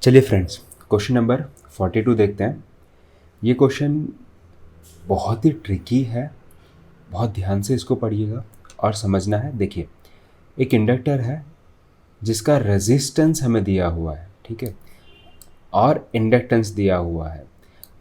चलिए friends, question number 42 देखते हैं। ये क्वेश्चन बहुत ही ट्रिकी है, बहुत ध्यान से इसको पढ़िएगा और समझना है। देखिए, एक इंडक्टर है जिसका रेजिस्टेंस हमें दिया हुआ है, ठीक है, और इंडक्टेंस दिया हुआ है।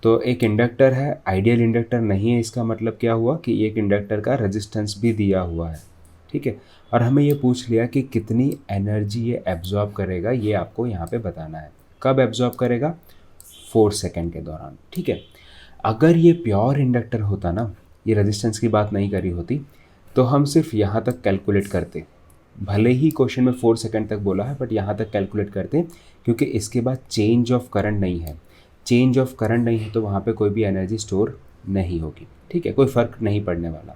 तो एक इंडक्टर है, आइडियल इंडक्टर नहीं है, इसका मतलब क्या हुआ कि एक इंडक्टर का रेजिस्टेंस भी दिया हुआ है, ठीक है। और हमें ये पूछ लिया कि कितनी एनर्जी ये एब्जॉर्ब करेगा, ये आपको यहाँ पे बताना है। कब एब्जॉर्ब करेगा? 4 सेकेंड के दौरान, ठीक है। अगर ये प्योर इंडक्टर होता ना, ये रेजिस्टेंस की बात नहीं करी होती, तो हम सिर्फ यहाँ तक कैलकुलेट करते। भले ही क्वेश्चन में 4 सेकंड तक बोला है, बट यहाँ तक कैलकुलेट करते क्योंकि इसके बाद चेंज ऑफ करंट नहीं है। चेंज ऑफ करंट नहीं है तो वहाँ पे कोई भी एनर्जी स्टोर नहीं होगी, ठीक है, कोई फ़र्क नहीं पड़ने वाला।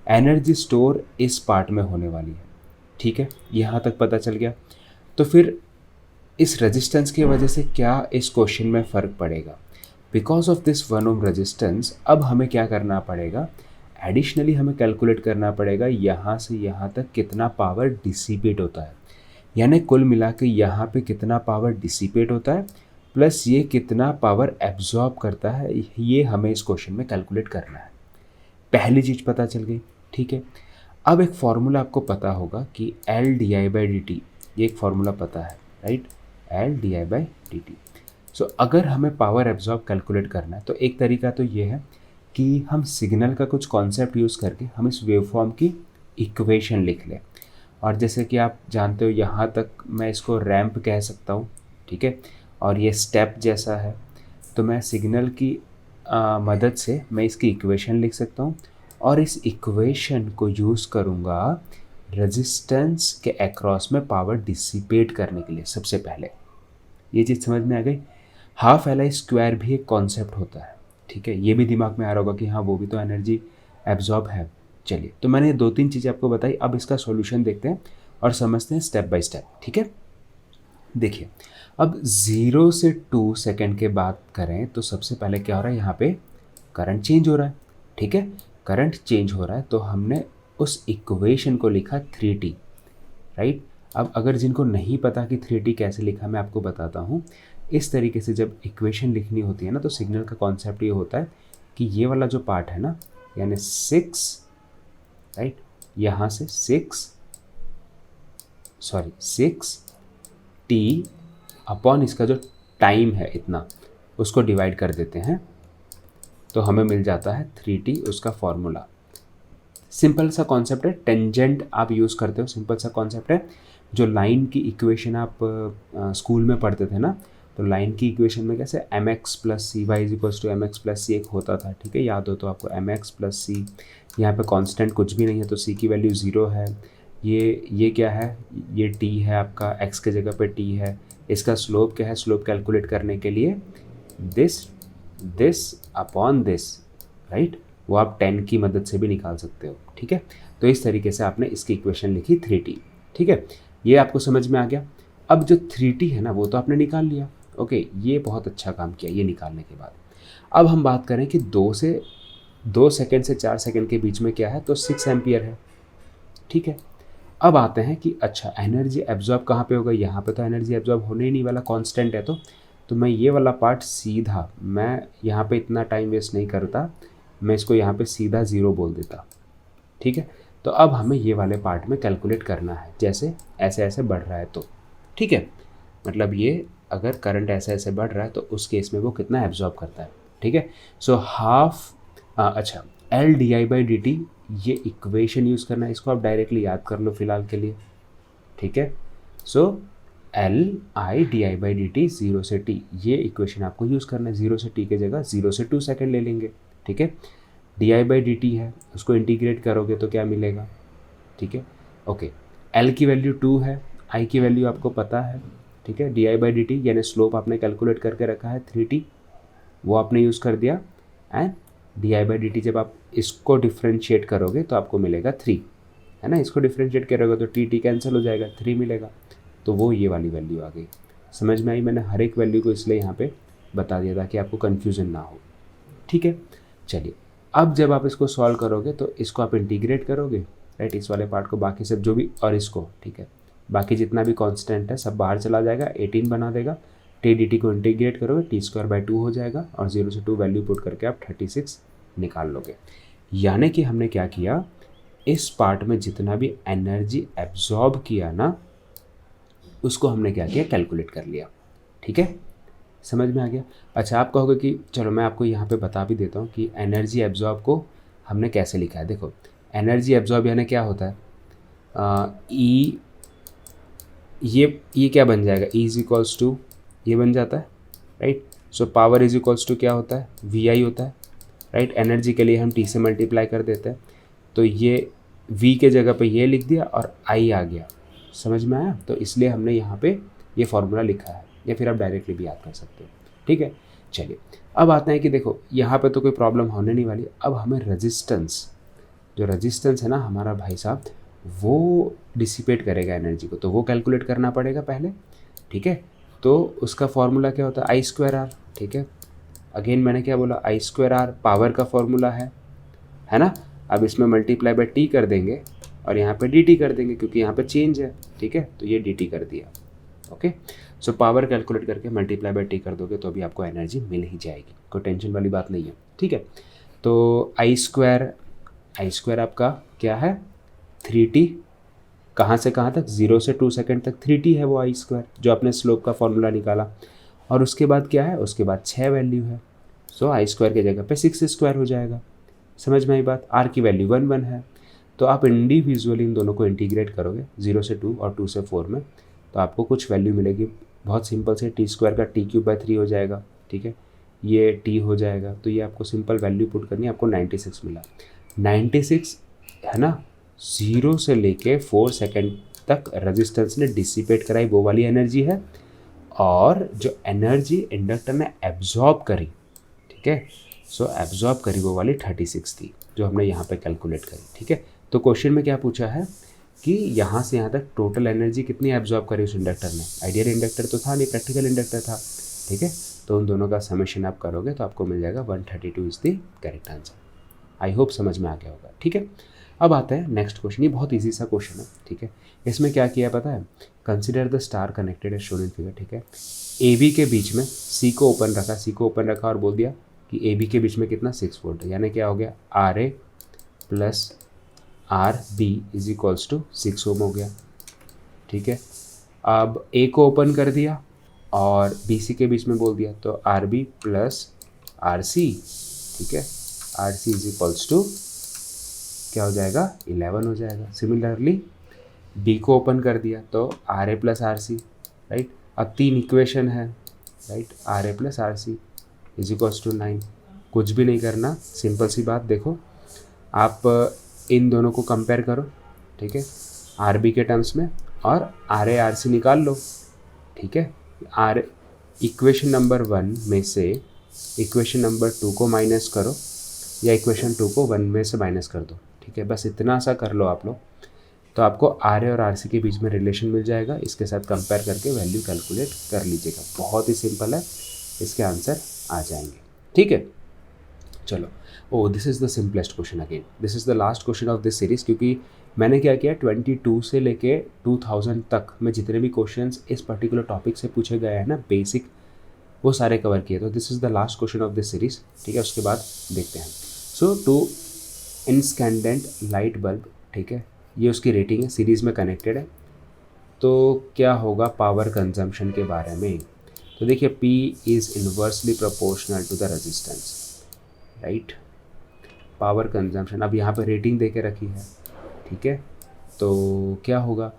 एनर्जी स्टोर इस पार्ट में होने वाली है, ठीक है, यहाँ तक पता चल गया। तो फिर इस रेजिस्टेंस की वजह से क्या इस क्वेश्चन में फ़र्क पड़ेगा? Because of this 1 ohm resistance अब हमें क्या करना पड़ेगा? एडिशनली हमें कैलकुलेट करना पड़ेगा यहाँ से यहाँ तक कितना पावर डिसिपेट होता है, यानी कुल मिला के यहाँ पे कितना पावर डिसिपेट होता है प्लस ये कितना पावर एब्जॉर्ब करता है, ये हमें इस क्वेश्चन में कैलकुलेट करना है। पहली चीज़ पता चल गई, ठीक है। अब एक फार्मूला आपको पता होगा कि L D I by D T, ये एक फार्मूला पता है, right, L D I by D T. So अगर हमें पावर एब्जॉर्ब कैलकुलेट करना है तो एक तरीका तो ये है कि हम सिग्नल का कुछ कॉन्सेप्ट यूज़ करके हम इस वेवफॉर्म की इक्वेशन लिख लें। और जैसे कि आप जानते हो, यहाँ तक मैं इसको रैंप कह सकता हूँ, ठीक है, और ये स्टेप जैसा है, तो मैं सिग्नल की मदद से मैं इसकी इक्वेशन लिख सकता हूँ और इस इक्वेशन को यूज़ करूँगा रेजिस्टेंस के अक्रॉस में पावर डिसिपेट करने के लिए। सबसे पहले ये चीज़ समझ में आ गई। हाफ एल आई स्क्वायर भी एक कॉन्सेप्ट होता है, ठीक है, ये भी दिमाग में आ रहा होगा कि हाँ वो भी तो एनर्जी एब्जॉर्ब है। चलिए, तो मैंने 2-3 चीज़ें आपको बताई, अब इसका सॉल्यूशन देखते हैं और समझते हैं स्टेप बाय स्टेप, ठीक है। देखिए, अब 0 से 2 सेकेंड के बात करें तो सबसे पहले क्या हो रहा है, यहाँ पे करंट चेंज हो रहा है, ठीक है, करंट चेंज हो रहा है तो हमने उस इक्वेशन को लिखा 3t, राइट। अब अगर जिनको नहीं पता कि 3t कैसे लिखा, मैं आपको बताता हूँ। इस तरीके से जब इक्वेशन लिखनी होती है ना, तो सिग्नल का कॉन्सेप्ट ये होता है कि ये वाला जो पार्ट है ना, यानी 6, राइट, यहाँ से 6t अपॉन इसका जो टाइम है इतना, उसको डिवाइड कर देते हैं तो हमें मिल जाता है 3t, उसका फॉर्मूला। सिंपल सा कॉन्सेप्ट है, टेंजेंट आप यूज़ करते हो, सिंपल सा कॉन्सेप्ट है। जो लाइन की इक्वेशन आप स्कूल में पढ़ते थे ना, तो लाइन की इक्वेशन में कैसे M X plus C Y is equals to M X plus C एक होता था, ठीक है, याद हो तो आपको, एम एक्स प्लस सी, यहाँ पे कांस्टेंट कुछ भी नहीं है तो सी की वैल्यू 0 है। ये क्या है, ये टी है आपका, एक्स के जगह पे टी है। इसका स्लोप क्या है, स्लोप कैलकुलेट करने के लिए दिस अपॉन दिस, राइट, वो आप 10 की मदद से भी निकाल सकते हो, ठीक है। तो इस तरीके से आपने इसकी इक्वेशन लिखी 3t, ठीक है, ये आपको समझ में आ गया। अब जो 3t है ना, वो तो आपने निकाल लिया, ओके, ये बहुत अच्छा काम किया ये निकालने के बाद। अब हम बात करें कि 2 सेकेंड से 4 सेकेंड के बीच में क्या है, तो 6 एम्पियर है, ठीक है। अब आते हैं कि अच्छा एनर्जी एब्जॉर्ब कहाँ पे होगा, यहाँ पे तो एनर्जी एब्जॉर्ब होने ही नहीं वाला, कांस्टेंट है। तो मैं ये वाला पार्ट सीधा, मैं यहाँ पे इतना टाइम वेस्ट नहीं करता, मैं इसको यहाँ पे सीधा 0 बोल देता, ठीक है। तो अब हमें ये वाले पार्ट में कैलकुलेट करना है, जैसे ऐसे ऐसे बढ़ रहा है तो, ठीक है, मतलब ये अगर करंट ऐसे ऐसे बढ़ रहा है तो उस केस में वो कितना एब्जॉर्ब करता है, ठीक है। सो अच्छा, L D I by D T, ये इक्वेशन यूज़ करना है, इसको आप डायरेक्टली याद कर लो फिलहाल के लिए, ठीक है। So L I D I by D T 0 से t, ये इक्वेशन आपको यूज़ करना है। 0 से t के जगह 0 से 2 सेकेंड ले लेंगे, ठीक है। D I by D T है, उसको इंटीग्रेट करोगे तो क्या मिलेगा, ठीक है, ओके। एल की वैल्यू 2 है, आई की वैल्यू आपको पता है, ठीक है। D I by D T यानी स्लोप आपने कैलकुलेट करके रखा है 3t, वो आपने यूज़ कर दिया। And D I by D T जब आप इसको डिफ्रेंशिएट करोगे तो आपको मिलेगा 3, है ना, इसको डिफ्रेंशिएट करोगे तो टी कैंसिल हो जाएगा, 3 मिलेगा, तो वो ये वाली वैल्यू आ गई। समझ में आई? मैंने हर एक वैल्यू को इसलिए यहाँ पे बता दिया ताकि आपको कन्फ्यूज़न ना हो, ठीक है। चलिए, अब जब आप इसको सॉल्व करोगे तो इसको आप इंटीग्रेट करोगे, राइट, इस वाले पार्ट को, बाकी सब जो भी, और इसको, ठीक है, बाकी जितना भी कांस्टेंट है सब बाहर चला जाएगा, 18 बना देगा। टी डी टी को इंटीग्रेट करोगे टी स्क्वायर बाई 2 हो जाएगा और 0 से 2 वैल्यू पुट करके आप 36 निकाल लोगे। यानी कि हमने क्या किया, इस पार्ट में जितना भी एनर्जी एब्जॉर्ब किया ना उसको हमने क्या किया, कैलकुलेट कर लिया। ठीक है, समझ में आ गया। अच्छा, आप कहोगे कि चलो मैं आपको यहाँ पे बता भी देता हूँ कि एनर्जी एब्जॉर्ब को हमने कैसे लिखा है। देखो, एनर्जी एब्जॉर्ब यानी क्या होता है, ई ये क्या बन जाएगा, ई इज इक्वल्स टू ये बन जाता है, right. So power is equals to क्या होता है, वी आई होता है, राइट। एनर्जी के लिए हम टी से मल्टीप्लाई कर देते हैं, तो ये वी के जगह पे ये लिख दिया और आई आ गया। समझ में आया? तो इसलिए हमने यहाँ पे ये फॉर्मूला लिखा है, या फिर आप डायरेक्टली भी याद कर सकते हो। ठीक है, चलिए अब आते हैं कि देखो यहाँ पे तो कोई प्रॉब्लम होने नहीं वाली। अब हमें रेजिस्टेंस, जो रेजिस्टेंस है ना हमारा भाई साहब, वो डिसिपेट करेगा एनर्जी को, तो वो कैलकुलेट करना पड़ेगा पहले। ठीक है, तो उसका फॉर्मूला क्या होता है, आई स्क्वायर आर। ठीक है, अगेन मैंने क्या बोला, आई स्क्वायर आर पावर का फॉर्मूला है ना। अब इसमें मल्टीप्लाई बाय टी कर देंगे और यहाँ पे डी टी कर देंगे, क्योंकि यहाँ पे चेंज है। ठीक है, तो ये डी टी कर दिया। ओके, सो पावर कैलकुलेट करके मल्टीप्लाई बाय टी कर दोगे तो अभी आपको एनर्जी मिल ही जाएगी, कोई टेंशन वाली बात नहीं है। ठीक है, तो आई स्क्वायर आपका क्या है, 3t। कहाँ से कहाँ तक, 0 से 2 सेकंड तक 3t है वो आई स्क्वायर, जो आपने स्लोप का फॉर्मूला निकाला। और उसके बाद क्या है, उसके बाद 6 वैल्यू है। सो आई स्क्वायर के जगह पे 6 स्क्वायर हो जाएगा। समझ में आई बात। आर की वैल्यू 1 है, तो आप इंडिविजुअली इन दोनों को इंटीग्रेट करोगे 0 से 2 और 2 से 4 में, तो आपको कुछ वैल्यू मिलेगी। बहुत सिंपल से टी स्क्वायर का t³/3 हो जाएगा। ठीक है, ये t हो जाएगा, तो ये आपको सिंपल वैल्यू पुट करनी है, आपको 96 मिला। 96 है ना, 0 से लेके 4 सेकेंड तक रेजिस्टेंस ने डिसिपेट कराई, वो वाली एनर्जी है। और जो एनर्जी इंडक्टर ने एब्जॉर्ब करी, ठीक है, सो एब्जॉर्ब करी वो वाली 36 थी, जो हमने यहाँ पे कैलकुलेट करी। ठीक है, तो क्वेश्चन में क्या पूछा है कि यहाँ से यहाँ तक टोटल एनर्जी कितनी एब्जॉर्ब करी उस इंडक्टर ने। आइडियल इंडक्टर तो था नहीं, प्रैक्टिकल इंडक्टर था। ठीक है, तो उन दोनों का समेशन आप करोगे तो आपको मिल जाएगा 132 is the correct answer. I hope समझ में आ गया होगा। ठीक है, अब आता है नेक्स्ट क्वेश्चन। ये बहुत ईजी सा क्वेश्चन है। ठीक है, इसमें क्या किया पता है, consider the star connected as shown in figure. ठीक है, ए बी के बीच में सी को ओपन रखा और बोल दिया कि ए बी के बीच में कितना 6 वोल्ट है, यानी क्या हो गया, R A plus R B is equals to 6 ohm हो गया। ठीक है, अब ए को ओपन कर दिया और बी सी के बीच में बोल दिया, तो R B plus R C. ठीक है, R C is equals to क्या हो जाएगा, 11 हो जाएगा। सिमिलरली बी को ओपन कर दिया तो R A plus R C, right. अब 3 इक्वेशन है, right, R A plus R C is equals to 9। कुछ भी नहीं करना, सिंपल सी बात, देखो आप इन दोनों को कंपेयर करो। ठीक है, आर बी के टर्म्स में, और आर ए आर सी निकाल लो। ठीक है, आर इक्वेशन नंबर 1 में से इक्वेशन नंबर 2 को माइनस करो, या इक्वेशन 2 को 1 में से माइनस कर दो। ठीक है, बस इतना सा कर लो आप लोग, तो आपको आर ए और आर सी के बीच में रिलेशन मिल जाएगा। इसके साथ कंपेयर करके वैल्यू कैलकुलेट कर लीजिएगा, बहुत ही सिंपल है, इसके आंसर आ जाएंगे। ठीक है, चलो, oh this is the simplest question again, this is the last question of this series, क्योंकि मैंने क्या किया 22 से लेके 2000 तक में जितने भी क्वेश्चंस इस पर्टिकुलर टॉपिक से पूछे गए हैं ना बेसिक, वो सारे कवर किए। तो this is the last question of this series. ठीक है, उसके बाद देखते हैं। सो टू इंस्कैंडेंट लाइट बल्ब, ठीक है, ये उसकी रेटिंग है, सीरीज़ में कनेक्टेड है। तो क्या होगा पावर कंजम्पशन के बारे में, तो देखिए P is inversely proportional to the resistance, right. Power consumption अब यहाँ पे रेटिंग दे के रखी है। ठीक है, तो क्या होगा,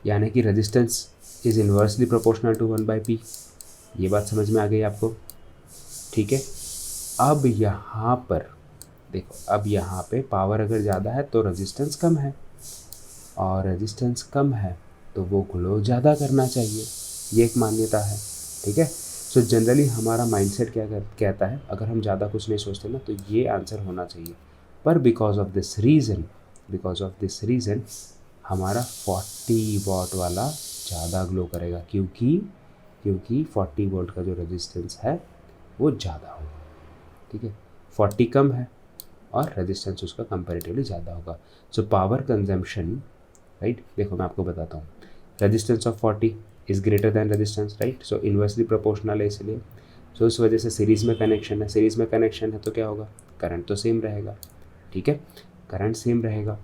यानी कि resistance is inversely proportional to 1/P। ये बात समझ में आ गई आपको। ठीक है, अब यहाँ पर देखो, अब यहाँ पे पावर अगर ज़्यादा है तो रेजिस्टेंस कम है, और रेजिस्टेंस कम है तो वो ग्लो ज़्यादा करना चाहिए, ये एक मान्यता है। ठीक है, सो जनरली हमारा माइंडसेट क्या कहता है, अगर हम ज़्यादा कुछ नहीं सोचते ना तो ये आंसर होना चाहिए। पर बिकॉज ऑफ दिस रीज़न हमारा 40 वॉट वाला ज़्यादा ग्लो करेगा, क्योंकि 40 वोल्ट का जो रेजिस्टेंस है वो ज़्यादा होगा। ठीक है, 40 कम है और रेजिस्टेंस उसका कंपैरेटिवली ज़्यादा होगा। सो पावर कंजम्पशन, राइट, देखो मैं आपको बताता हूँ, resistance of 40 is greater than resistance, right. So inversely proportional है इसलिए। सो इस वजह से सीरीज़ में कनेक्शन है, सीरीज़ में कनेक्शन है तो क्या होगा, करंट तो सेम रहेगा, ठीक है, करंट सेम रहेगा।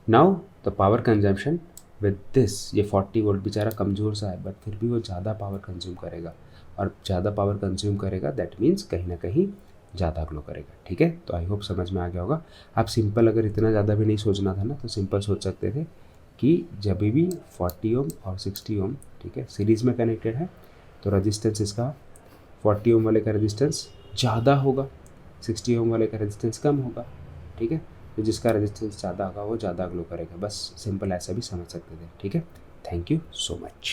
Now the power consumption with this, ये 40 वोल्ट बेचारा कमज़ोर सा है बट फिर भी वो ज़्यादा पावर कंज्यूम करेगा, और ज़्यादा पावर कंज्यूम करेगा दैट मीन्स कहीं ना कहीं ज़्यादा ग्लो करेगा, ठीक है। तो आई होप समझ में आ गया होगा। आप सिंपल, अगर इतना ज़्यादा भी नहीं सोचना था ना तो सिंपल सोच सकते थे कि जब भी 40 ओम और 60 ओम, ठीक है, सीरीज़ में कनेक्टेड है तो रजिस्टेंस इसका 40 ओम वाले का रजिस्टेंस ज़्यादा होगा, 60 ओम वाले का रजिस्टेंस कम होगा, ठीक है। तो जिसका रजिस्टेंस ज़्यादा होगा वो ज़्यादा ग्लो करेगा, बस सिंपल ऐसा भी समझ सकते थे, ठीक है। Thank you so much.